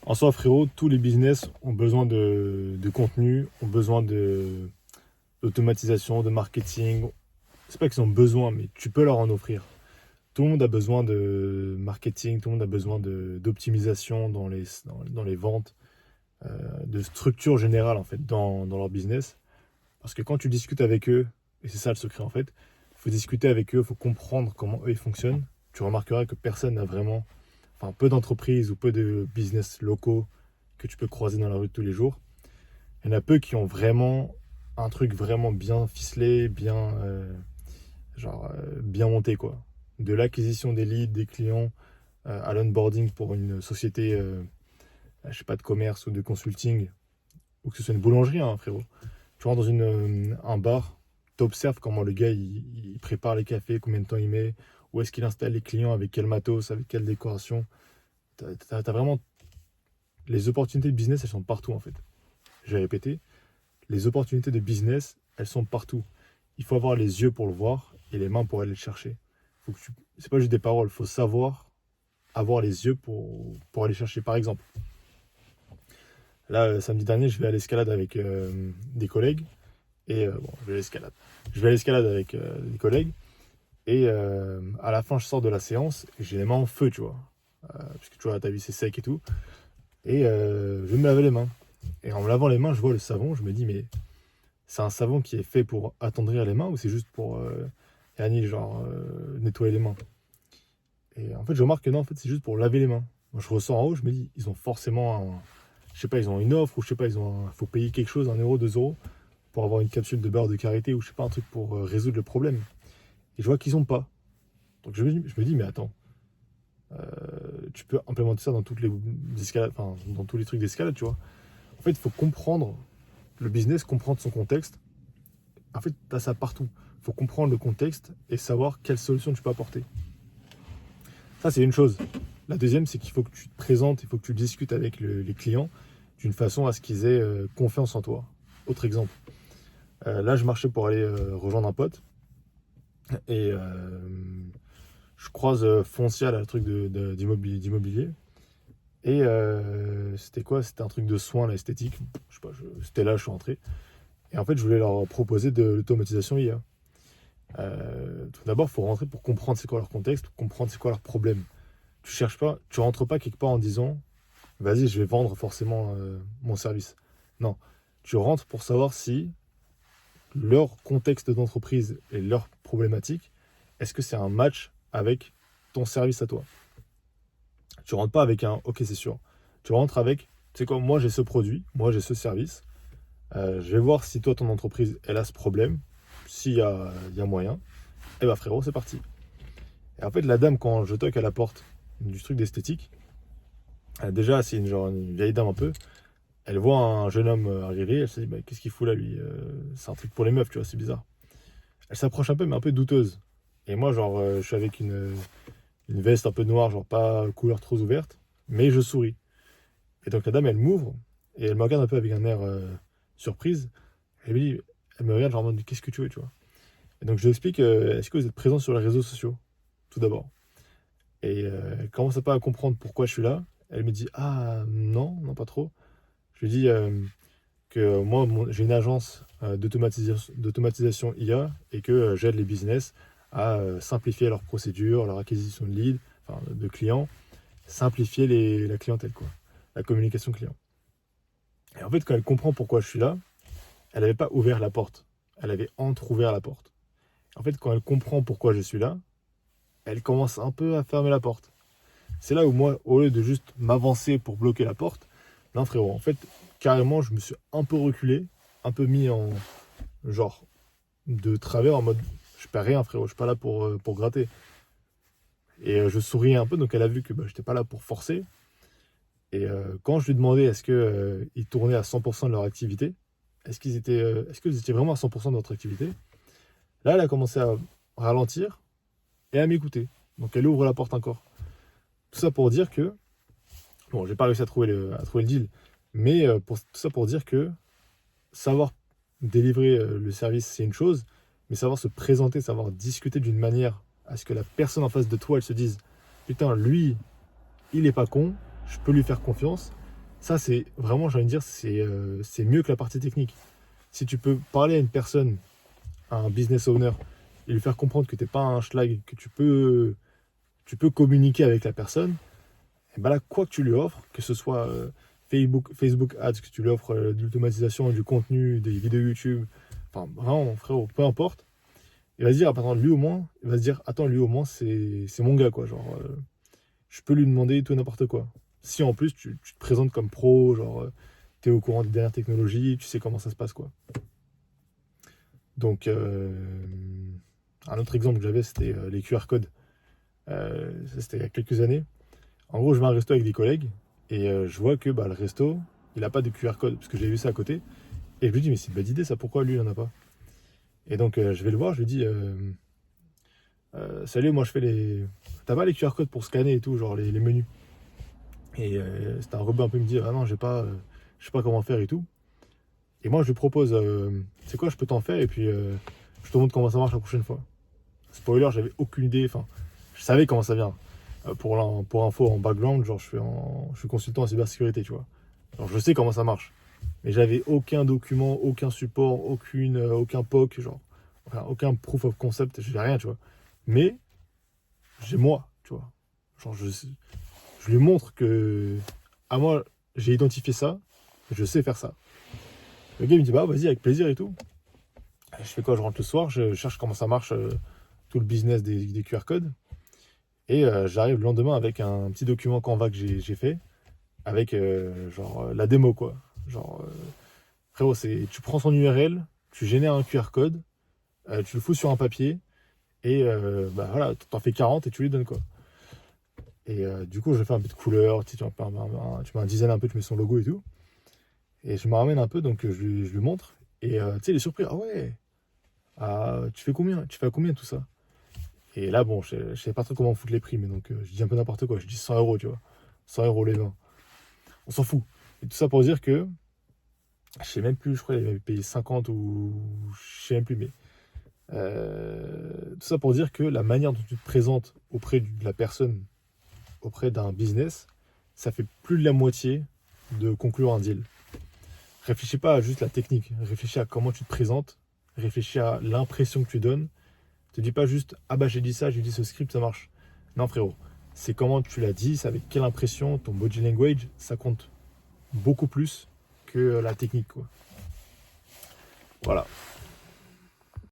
En soi, frérot, tous les business ont besoin de contenu, ont besoin d'automatisation, de marketing. C'est pas qu'ils ont besoin, mais tu peux leur en offrir. Tout le monde a besoin de marketing, tout le monde a besoin d'optimisation dans les ventes, de structure générale en fait dans leur business. Parce que quand tu discutes avec eux, et c'est ça le secret en fait, il faut discuter avec eux, il faut comprendre comment eux ils fonctionnent. Tu remarqueras que personne n'a vraiment, enfin peu d'entreprises ou peu de business locaux que tu peux croiser dans la rue de tous les jours. Il y en a peu qui ont vraiment un truc vraiment bien ficelé, bien monté quoi. De l'acquisition des leads, des clients, à l'onboarding pour une société, je sais pas, de commerce ou de consulting, ou que ce soit une boulangerie, hein, frérot. Tu rentres dans un bar, tu observes comment le gars il prépare les cafés, combien de temps il met, où est-ce qu'il installe les clients, avec quel matos, avec quelle décoration. T'as vraiment les opportunités de business, elles sont partout en fait. Je vais répéter, les opportunités de business, elles sont partout. Il faut avoir les yeux pour le voir et les mains pour aller le chercher. C'est pas juste des paroles, il faut savoir avoir les yeux pour aller chercher. Par exemple, là, samedi dernier, je vais à l'escalade avec des collègues. Et bon, je vais à l'escalade. Je vais à l'escalade avec des collègues. Et à la fin, je sors de la séance et j'ai les mains en feu, tu vois. Parce que tu vois, ta vie, c'est sec et tout. Et je vais me laver les mains. Et en me lavant les mains, je vois le savon. Je me dis, mais c'est un savon qui est fait pour attendrir les mains ou c'est juste pour nettoyer les mains? Et en fait, je remarque que non, en fait, c'est juste pour laver les mains. Moi, je ressors en haut, je me dis, ils ont forcément je sais pas, ils ont une offre ou je sais pas, faut payer quelque chose, 1 euro, 2 euros pour avoir une capsule de beurre de karité ou je sais pas, un truc pour résoudre le problème. Et je vois qu'ils ont pas. Donc je me dis, mais attends, tu peux implémenter ça dans toutes les escalades, enfin, dans tous les trucs d'escalade, tu vois. En fait, il faut comprendre le business, comprendre son contexte. En fait, tu as ça partout. Il faut comprendre le contexte et savoir quelle solution tu peux apporter. Ça, c'est une chose. La deuxième, c'est qu'il faut que tu te présentes, il faut que tu discutes avec les clients d'une façon à ce qu'ils aient confiance en toi. Autre exemple. Là, je marchais pour aller rejoindre un pote et je croise Foncia, là, le truc d'immobilier. Et c'était quoi? C'était un truc de soins, là, esthétique. Je sais pas, c'était là, je suis rentré. Et en fait, je voulais leur proposer de l'automatisation IA. Tout d'abord, il faut rentrer pour comprendre c'est quoi leur contexte, pour comprendre c'est quoi leur problème. Tu cherches pas, tu rentres pas quelque part en disant, vas-y, je vais vendre forcément mon service. Non, tu rentres pour savoir si leur contexte d'entreprise et leur problématique, est-ce que c'est un match avec ton service à toi? Tu rentres pas avec un OK, c'est sûr. Tu rentres avec, tu sais quoi, moi j'ai ce produit, moi j'ai ce service. Je vais voir si toi, ton entreprise, elle a ce problème. S'il y a moyen, eh ben frérot, c'est parti. Et en fait, la dame, quand je toque à la porte du truc d'esthétique, déjà, c'est une vieille dame un peu. Elle voit un jeune homme arriver, elle se dit, bah, qu'est-ce qu'il fout là, lui? C'est un truc pour les meufs, tu vois, c'est bizarre. Elle s'approche un peu, mais un peu douteuse. Et moi, genre, je suis avec une veste un peu noire, genre pas couleur trop ouverte, mais je souris. Et donc la dame, elle m'ouvre, et elle me regarde un peu avec un air surprise. Elle me dit, elle me regarde, genre, en mode, qu'est-ce que tu veux, tu vois? Et donc je lui explique, est-ce que vous êtes présent sur les réseaux sociaux, tout d'abord? Et elle commence pas à comprendre pourquoi je suis là. Elle me dit, ah non, non pas trop. Je lui dis que moi, j'ai une agence d'automatisation IA et que j'aide les business à simplifier leurs procédures, leur acquisition de leads, enfin de clients, simplifier la clientèle, quoi, la communication client. Et en fait, quand elle comprend pourquoi je suis là, elle n'avait pas ouvert la porte, elle avait entrouvert la porte. En fait, quand elle comprend pourquoi je suis là, elle commence un peu à fermer la porte. C'est là où moi, au lieu de juste m'avancer pour bloquer la porte, non frérot, en fait, carrément, je me suis un peu reculé, un peu mis en genre de travers en mode je perds rien frérot, je suis pas là pour gratter. Et je souriais un peu, donc elle a vu que bah, j'étais pas là pour forcer. Et quand je lui demandais est-ce que ils tournaient à 100% de leur activité, est-ce qu'ils étaient vraiment à 100% de notre activité, là elle a commencé à ralentir et à m'écouter. Donc elle ouvre la porte encore. Tout ça pour dire que, bon, j'ai pas réussi à trouver le deal, mais tout ça pour dire que savoir délivrer le service, c'est une chose, mais savoir se présenter, savoir discuter d'une manière à ce que la personne en face de toi, elle se dise, putain, lui, il est pas con, je peux lui faire confiance, Ça, c'est vraiment, j'ai envie de dire, c'est mieux que la partie technique. Si tu peux parler à une personne, à un business owner, et lui faire comprendre que tu n'es pas un schlag, que tu peux communiquer avec la personne, et ben là, quoi que tu lui offres, que ce soit Facebook Ads, que tu lui offres de l'automatisation, du contenu, des vidéos YouTube, enfin vraiment, frérot, peu importe, il va se dire, attends, lui au moins, il va se dire, attends, lui au moins, c'est mon gars, quoi. Genre, je peux lui demander tout et n'importe quoi. Si en plus, tu te présentes comme pro, genre, tu es au courant des dernières technologies, tu sais comment ça se passe, quoi. Donc, un autre exemple que j'avais, c'était les QR codes. Ça, c'était il y a quelques années. En gros, je vais à un resto avec des collègues et je vois que bah, le resto, il n'a pas de QR code, parce que j'ai vu ça à côté. Et je lui dis, mais c'est une bonne idée, ça, pourquoi lui, il n'en a pas? Et donc, je vais le voir, je lui dis, salut, moi, je fais les. T'as pas les QR codes pour scanner et tout, genre les menus. Et c'était un rebeu un peu, il me dit, ah non, j'ai pas, je sais pas comment faire et tout. Et moi, je lui propose, c'est quoi, je peux t'en faire et puis je te montre comment ça marche la prochaine fois. Spoiler, j'avais aucune idée, enfin, je savais comment ça vient. Pour info, en background, genre, je suis consultant en cybersécurité, tu vois. Alors, je sais comment ça marche. Mais j'avais aucun document, aucun support, aucun POC, genre, enfin, aucun proof of concept, j'ai rien, tu vois. Mais j'ai moi, tu vois. Genre, je lui montre que, à moi, j'ai identifié ça, je sais faire ça. Le gars il me dit, bah vas-y, avec plaisir et tout. Je fais quoi? Je rentre le soir, je cherche comment ça marche, tout le business des QR codes. Et j'arrive le lendemain avec un petit document Canva que j'ai fait, avec genre la démo, quoi. Genre, frérot, tu prends son URL, tu génères un QR code, tu le fous sur un papier, et bah voilà, t'en fais 40 et tu lui donnes, quoi. Et du coup, je fais un peu de couleur, tu sais, tu mets un design un peu, tu mets son logo et tout. Et je me ramène un peu, donc je lui montre. Et tu sais, il est surpris. Ah ouais, tu fais combien? Tu fais à combien tout ça? Et là, bon, je savais pas trop comment foutre les prix, mais donc je dis un peu n'importe quoi. Je dis 100 euros, tu vois. 100 euros les 20. On s'en fout. Et tout ça pour dire que, je sais même plus, je crois qu'il avait payé 50 ou je sais même plus, mais tout ça pour dire que la manière dont tu te présentes auprès de la personne, auprès d'un business, ça fait plus de la moitié de conclure un deal. Réfléchis pas à juste la technique, réfléchis à comment tu te présentes, réfléchis à l'impression que tu donnes. Te dis pas juste, ah bah j'ai dit ce script, ça marche. Non frérot, c'est comment tu l'as dit, c'est avec quelle impression, ton body language, ça compte beaucoup plus que la technique, quoi. Voilà.